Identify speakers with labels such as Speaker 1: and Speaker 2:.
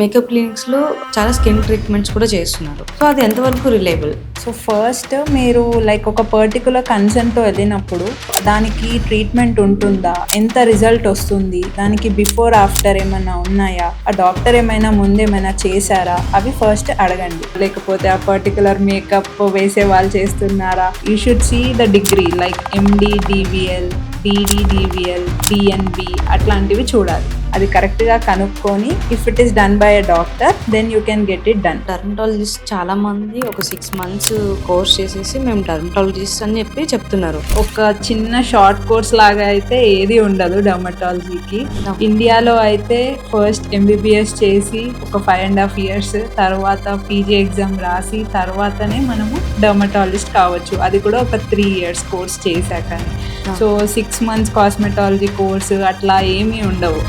Speaker 1: Makeup క్లినిక్స్‌లో చాలా skin treatments కూడా చేస్తున్నారు. సో, అది ఎంతవరకు రిలయబుల్?
Speaker 2: సో ఫస్ట్ మీరు లైక్ ఒక పర్టికులర్ కన్సర్న్తో వెళ్ళినప్పుడు దానికి ట్రీట్మెంట్ ఉంటుందా, ఎంత రిజల్ట్ వస్తుంది, దానికి బిఫోర్ ఆఫ్టర్ ఏమైనా ఉన్నాయా, ఆ డాక్టర్ ఏమైనా ముందేమైనా చేశారా, అవి ఫస్ట్ అడగండి. లేకపోతే ఆ పర్టికులర్ మేకప్ వేసే వాళ్ళు చేస్తున్నారా, you should see the degree like MD DVL, DDDVL, DNB అట్లాంటివి చూడాలి. అది కరెక్ట్గా కనుక్కొని if it is done by a doctor then you can get it done.
Speaker 1: Dermatologist చాలా మంది ఒక 6 months కోర్స్ చేసేసి మేము డర్మటాలజిస్ట్ అని చెప్తున్నారు.
Speaker 2: ఒక చిన్న షార్ట్ కోర్స్ లాగా అయితే ఏది ఉండదు డర్మటాలజీకి. ఇండియాలో అయితే ఫస్ట్ ఎంబీబీఎస్ చేసి ఒక 5.5 years తర్వాత పీజీ ఎగ్జామ్ రాసి తర్వాతనే మనము డర్మటాలజిస్ట్ కావచ్చు. అది కూడా ఒక 3 years కోర్స్ చేశాక. సో 6 months కాస్మెటాలజీ కోర్సు అట్లా ఏమీ ఉండవు.